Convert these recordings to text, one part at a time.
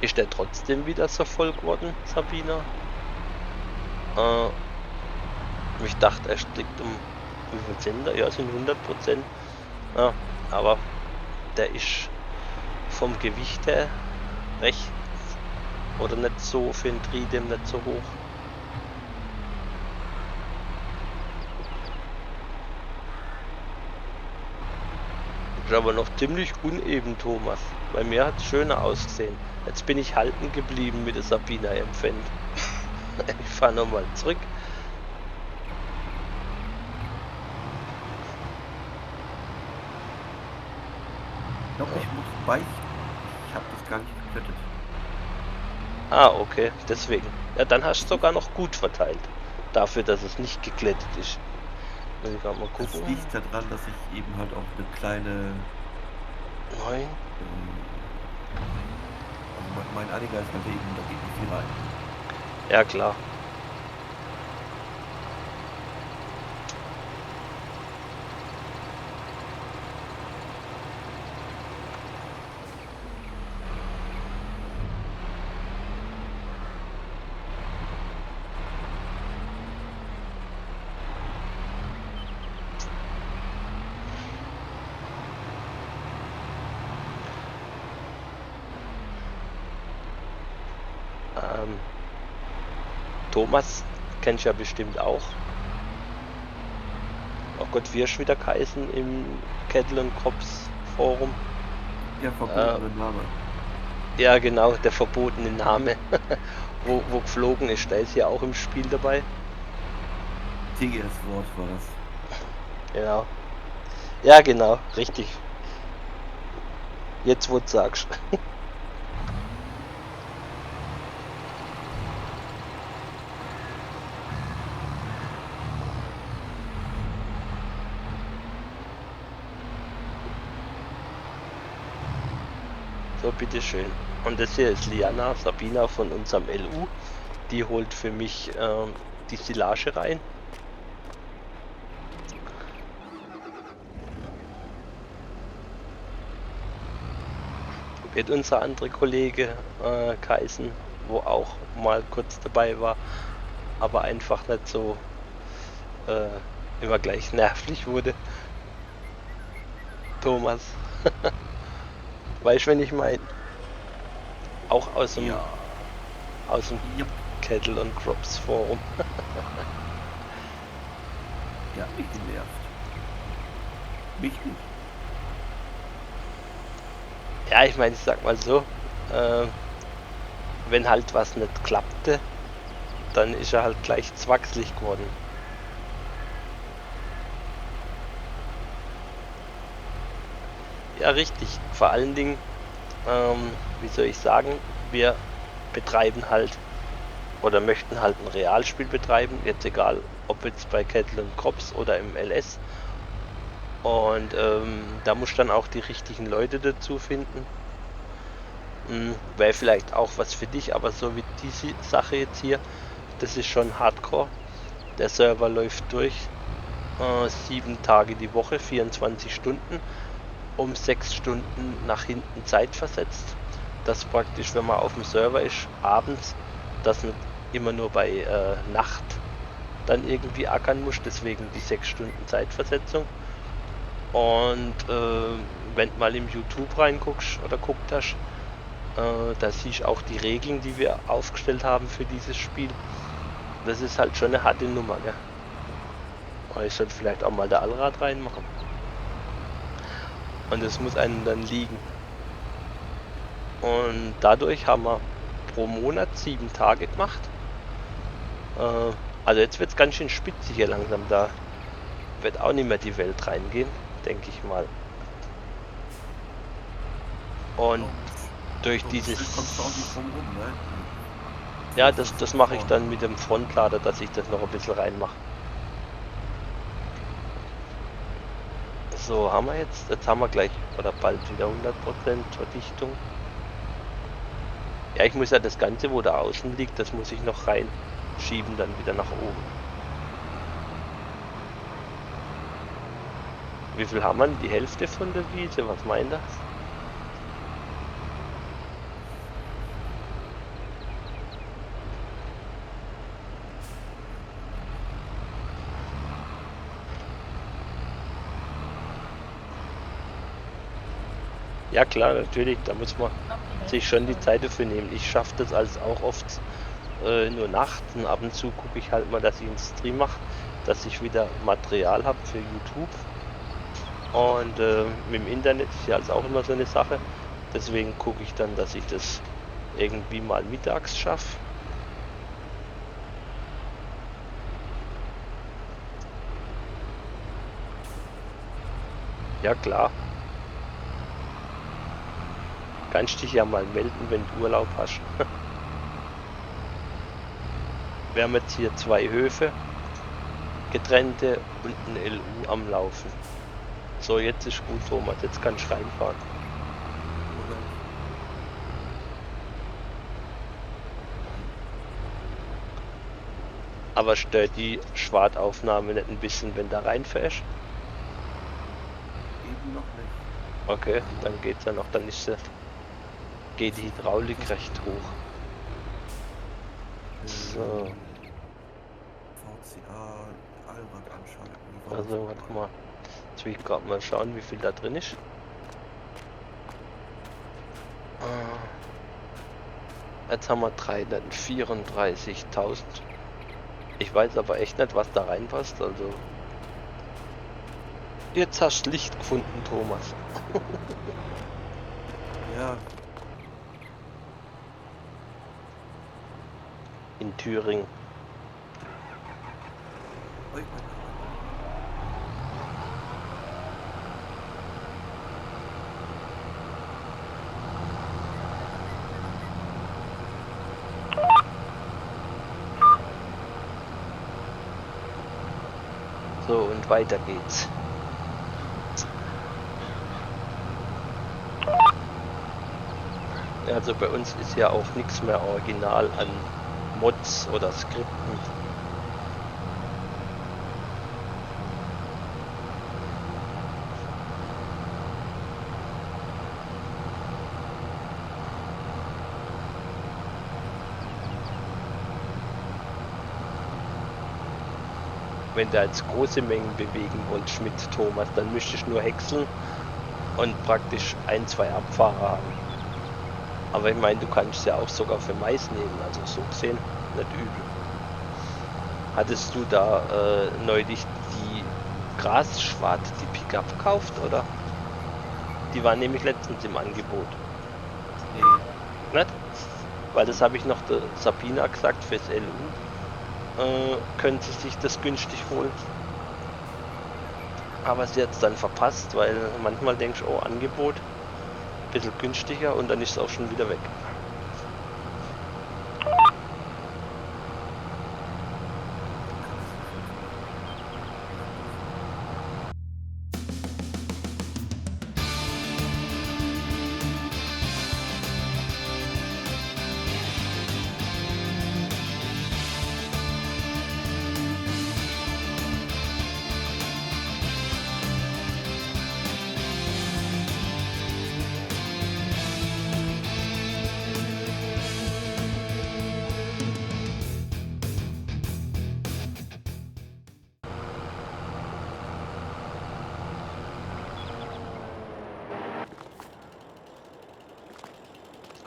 Ist der trotzdem wieder so voll geworden, Sabina? Äh, Ich dachte, er liegt wie viel sind da? Ja, sind 100%. Ja, aber der ist vom Gewicht her recht oder nicht so für ein Tridem nicht so hoch. Ist aber noch ziemlich uneben, Thomas. Bei mir hat es schöner ausgesehen. Jetzt bin ich halten geblieben mit der Sabina im Fendt. Ich fahre nochmal zurück. Ich glaube, ich muss beichten. Ich habe das gar nicht geklettet. Ah, okay, deswegen. Ja, dann hast du sogar noch gut verteilt. Dafür, dass es nicht geglättet ist. Muss ich gerade mal Das gucken. liegt daran, dass ich eben halt auch eine kleine... 9. Also mein Anhänger ist halt eben, da geht nicht viel rein. Ja, klar. Thomas kennst du ja bestimmt auch. Oh Gott, wie ist wieder geheißen im Kettle und Krops Forum? Der verbotene Name. Ja, genau, der verbotene Name. wo geflogen ist, der ist ja auch im Spiel dabei. TGS-Wort war das. Genau. Ja, genau, richtig. Jetzt, wo du sagst. So, bitteschön. Und das hier ist Liana, Sabina von unserem LU. Die holt für mich die Silage rein. Wird unser anderer Kollege Kaisen, wo auch mal kurz dabei war, aber einfach nicht so immer gleich nervlich wurde. Thomas. Weißt du, wenn ich meine? Auch aus dem Ja. Yep. Kettle und Crops Forum. Ja, mich genervt. Mich nicht. Ja, ich meine, ich sag mal so, wenn halt was nicht klappte, dann ist er halt gleich zwackselig geworden. Ja, richtig. Vor allen Dingen, wie soll ich sagen, wir betreiben halt oder möchten halt ein Realspiel betreiben, jetzt egal ob jetzt bei Kettle und Crops oder im LS. Und da muss dann auch die richtigen Leute dazu finden. Wäre vielleicht auch was für dich, aber so wie diese Sache jetzt hier, das ist schon Hardcore. Der Server läuft durch 7 Tage die Woche, 24 Stunden, um 6 Stunden nach hinten Zeit versetzt. Das praktisch, wenn man auf dem Server ist, abends, das nicht immer nur bei Nacht dann irgendwie ackern muss, deswegen die 6 Stunden Zeitversetzung. Und wenn du mal im YouTube reinguckst oder guckt hast, da siehst du auch die Regeln, die wir aufgestellt haben für dieses Spiel. Das ist halt schon eine harte Nummer, gell? Aber ich sollte vielleicht auch mal der Allrad reinmachen. Und das muss einem dann liegen. Und dadurch haben wir pro Monat 7 Tage gemacht. Also jetzt wird es ganz schön spitzig hier langsam. Da wird auch nicht mehr die Welt reingehen, denke ich mal. Und durch dieses... Ne? Ja, das mache ich dann mit dem Frontlader, dass ich das noch ein bisschen reinmache. So, haben wir jetzt haben wir gleich oder bald wieder 100% Verdichtung. Ja, ich muss ja das Ganze, wo da außen liegt, das muss ich noch reinschieben, dann wieder nach oben. Wie viel haben wir? Die Hälfte von der Wiese, was meint das? Ja klar, natürlich, da muss man sich schon die Zeit dafür nehmen. Ich schaffe das als auch oft nur nachts und ab und zu gucke ich halt mal, dass ich einen Stream mache, dass ich wieder Material habe für YouTube. Und mit dem Internet ist ja also auch immer so eine Sache. Deswegen gucke ich dann, dass ich das irgendwie mal mittags schaffe. Ja klar, kannst dich ja mal melden, wenn du Urlaub hast. Wir haben jetzt hier 2 Höfe, getrennte und ein LU am Laufen. So, jetzt ist gut, Thomas, jetzt kannst du reinfahren. Aber stört die Schwartaufnahme nicht ein bisschen, wenn da reinfährst? Eben noch nicht. Okay, dann geht's ja noch, dann ist geht die Hydraulik recht hoch. So, VCA, Allrad anschalten. also warte mal. Jetzt will ich gerade mal schauen, wie viel da drin ist. Jetzt haben wir 334.000. Ich weiß aber echt nicht, was da reinpasst. Also jetzt hast du Licht gefunden, Thomas. Ja, In Thüringen. ui, ui, ui. So, und weiter geht's. Also bei uns ist ja auch nichts mehr original an Mods oder Skripten. Wenn du jetzt große Mengen bewegen wolltest mit Thomas, dann müsstest du nur häckseln und praktisch 1, 2 Abfahrer haben. Aber ich meine, du kannst ja auch sogar für Mais nehmen, also so gesehen nicht übel. Hattest du da neulich die Grasschwart, die Pickup gekauft, oder? Die war nämlich letztens im Angebot. Nee, Nicht? Weil das habe ich noch der Sabina gesagt, fürs LU. Können sie sich das günstig holen. Aber sie hat es dann verpasst, weil manchmal denkst du, oh, Angebot, ein bisschen günstiger und dann ist es auch schon wieder weg.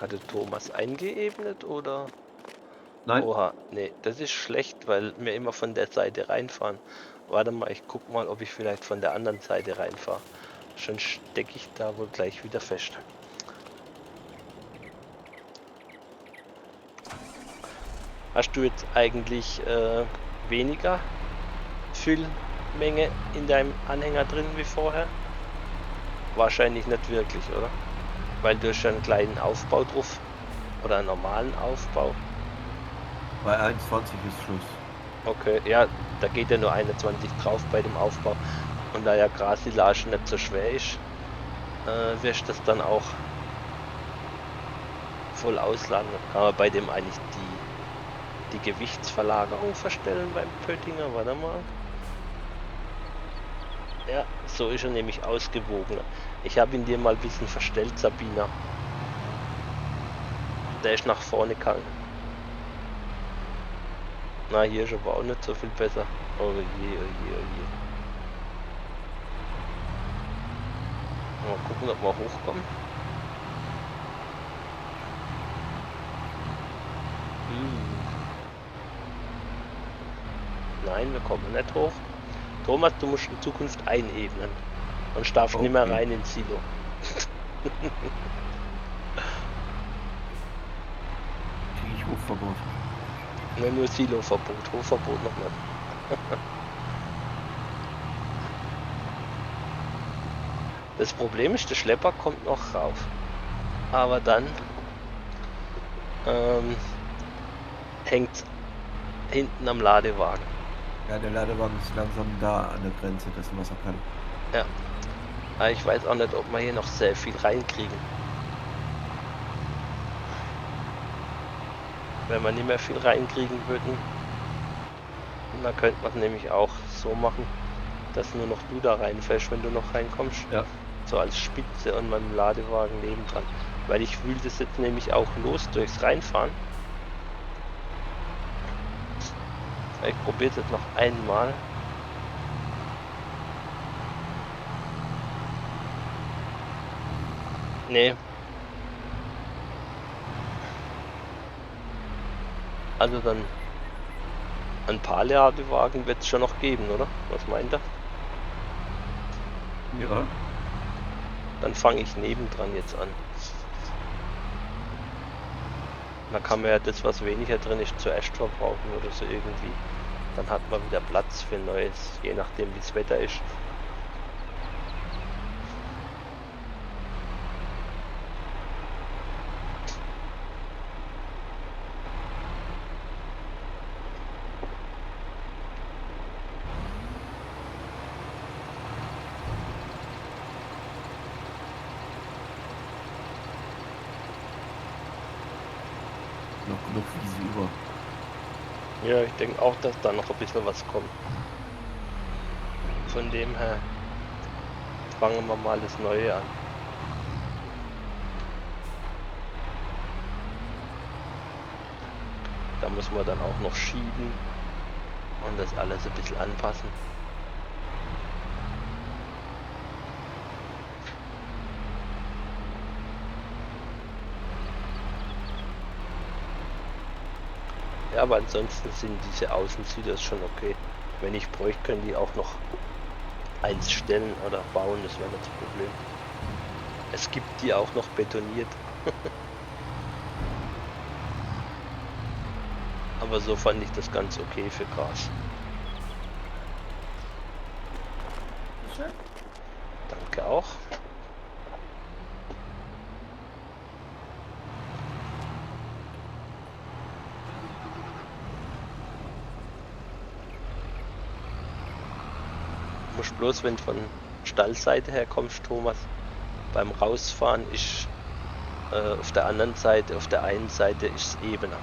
Hatte Thomas eingeebnet oder? nein, Oha, nee, das ist schlecht, weil wir immer von der Seite reinfahren. Warte mal, ich guck mal, ob ich vielleicht von der anderen Seite reinfahre. Schon stecke ich da wohl gleich wieder fest. Hast du jetzt eigentlich weniger Füllmenge in deinem Anhänger drin wie vorher? Wahrscheinlich nicht wirklich, oder? Weil du hast ja einen kleinen Aufbau drauf. Oder einen normalen Aufbau. bei 21 ist Schluss. Okay, ja, da geht ja nur 21 drauf bei dem Aufbau. Und da ja Grassilage nicht so schwer ist, wirst du das dann auch voll ausladen. Kann man bei dem eigentlich die Gewichtsverlagerung verstellen beim Pöttinger? Warte mal. Ja, so ist er nämlich ausgewogener. Ich habe ihn dir mal ein bisschen verstellt, Sabina. Der ist nach vorne gegangen. Na, hier ist aber auch nicht so viel besser. Oh je, oh je, oh je. Mal gucken, ob wir hochkommen. Nein, wir kommen nicht hoch. Thomas, du musst in Zukunft einebnen. Und darfst nicht mehr Okay. rein ins Silo. Kriege ich Hochverbot. Ne, nur Silo-Verbot, Hochverbot noch nicht. Das Problem ist, der Schlepper kommt noch rauf. Aber dann hängt hinten am Ladewagen. Ja, der Ladewagen ist langsam da an der Grenze dessen, was er kann. Ja. Aber ich weiß auch nicht, ob wir hier noch sehr viel reinkriegen. Wenn wir nicht mehr viel reinkriegen würden, dann könnte man es nämlich auch so machen, dass nur noch du da reinfällst, wenn du noch reinkommst. Ja. So als Spitze und meinem Ladewagen nebendran. Weil ich wühle das jetzt nämlich auch los durchs Reinfahren. Ich probiere es jetzt noch einmal. Nee. Also dann ein paar Ladewagen wird es schon noch geben, oder? Was meint er? Ja. Dann fange ich nebendran jetzt an. Da kann man ja das, was weniger drin ist, zuerst verbrauchen oder so irgendwie. Dann hat man wieder Platz für Neues, je nachdem wie das Wetter ist. Noch genug Wiese über. Ja, ich denke auch, dass da noch ein bisschen was kommt. Von dem her fangen wir mal das Neue an. Da muss man dann auch noch schieben und das alles ein bisschen anpassen. Ja, aber ansonsten sind diese Außensilos schon okay. Wenn ich bräuchte, können die auch noch eins stellen oder bauen, das wäre nicht das Problem. Es gibt die auch noch betoniert. Aber so fand ich das ganz okay für Gras. Schön. Danke auch. Muss bloß, wenn du von Stallseite her kommst, Thomas, beim Rausfahren ist auf der anderen Seite, auf der einen Seite ist es ebener.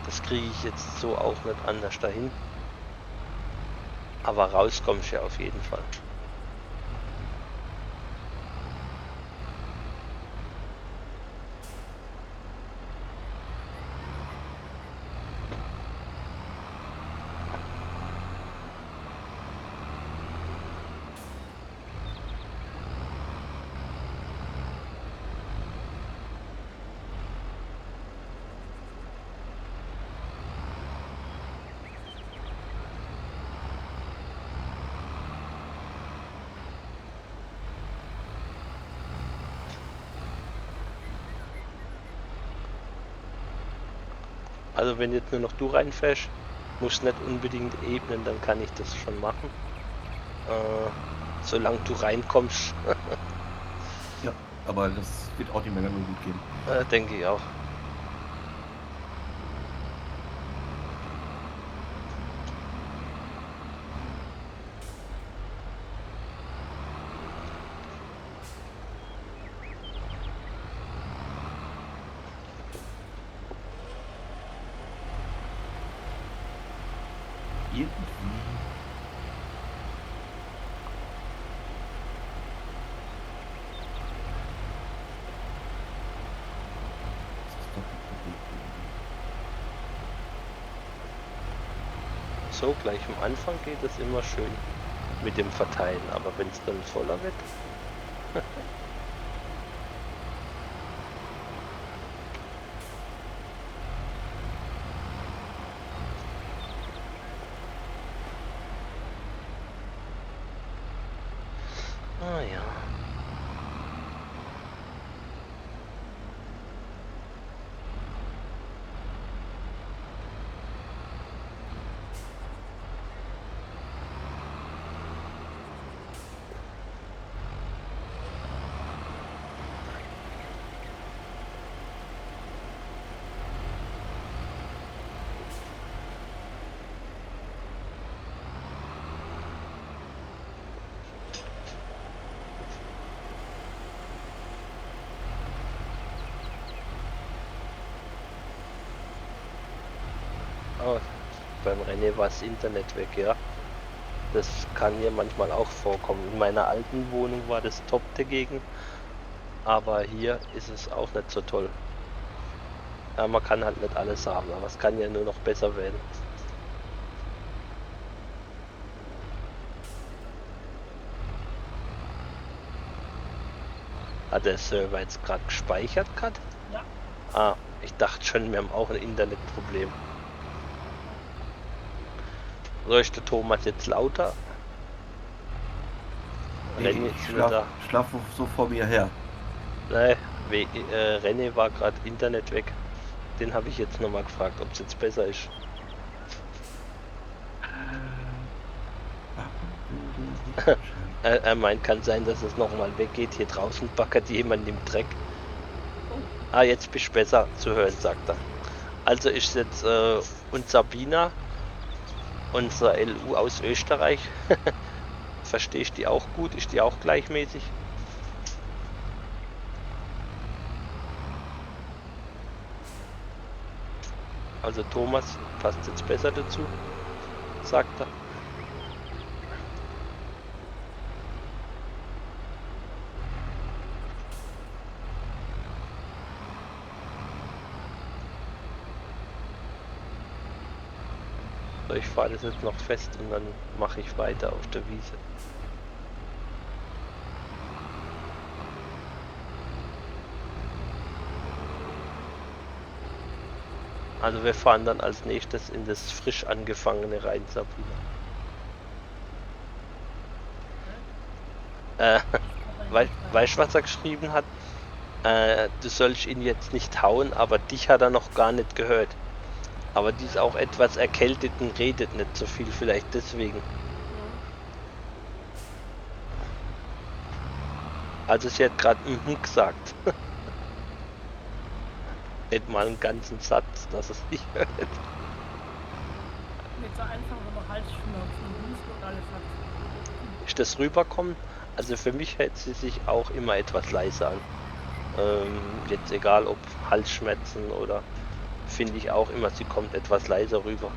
Das kriege ich jetzt so auch nicht anders dahin. Aber raus kommst du ja auf jeden Fall. Also wenn jetzt nur noch du reinfährst, musst nicht unbedingt ebnen, dann kann ich das schon machen. Solange du reinkommst, Ja, aber das wird auch nicht mehr lange gut gehen. denke ich auch. Irgendwie. Das ist doch ein Problem. So, gleich am Anfang geht es immer schön mit dem Verteilen, aber wenn es dann voller wird, Ah ja. Oh, beim René war das Internet weg, ja. Das kann hier manchmal auch vorkommen. In meiner alten Wohnung war das top dagegen, aber hier ist es auch nicht so toll. Ja, man kann halt nicht alles haben, aber es kann ja nur noch besser werden. Hat der Server jetzt gerade gespeichert gerade? Ja. Ah, ich dachte schon, wir haben auch ein Internetproblem. Soll ich der Thomas jetzt lauter? Nee, René ich ist wieder da. schlaf so vor mir her. Nein, René war gerade Internet weg. Den habe ich jetzt nochmal gefragt, ob es jetzt besser ist. Er meint, kann sein, dass es nochmal weggeht. Hier draußen backert jemand im Dreck. Ah, jetzt bist du besser zu hören, sagt er. Also ist jetzt und Sabina, unsere LU aus Österreich. Verstehe ich die auch gut? Ist die auch gleichmäßig? Also Thomas passt jetzt besser dazu, sagt er. So, ich fahre das jetzt noch fest und dann mache ich weiter auf der Wiese. Also wir fahren dann als nächstes in das frisch angefangene rein, Sabina. Weißt du, was er geschrieben hat? Du sollst ihn jetzt nicht hauen, aber dich hat er noch gar nicht gehört. Aber die ist auch etwas erkältet und redet nicht so viel, vielleicht deswegen. Also sie hat gerade gesagt. Nicht mal einen ganzen Satz, dass es nicht hört. Mit so einfachen Halsschmerzen und Husten und alles hat. Ist das rüberkommen? Also für mich hört sie sich auch immer etwas leiser an. Jetzt egal ob Halsschmerzen oder finde ich auch immer, sie kommt etwas leiser rüber.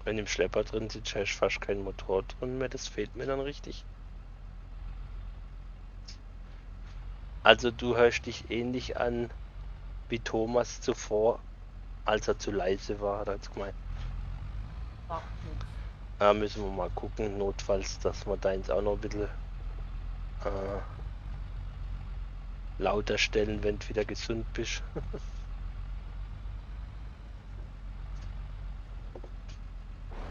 Wenn im Schlepper drin sitzt, hast du fast kein Motor drin mehr, das fehlt mir dann richtig. Also du hörst dich ähnlich an wie Thomas zuvor, als er zu leise war, hat er jetzt gemeint. Ach, nix. Da müssen wir mal gucken, notfalls, dass wir deins auch noch ein bisschen lauter stellen, wenn du wieder gesund bist.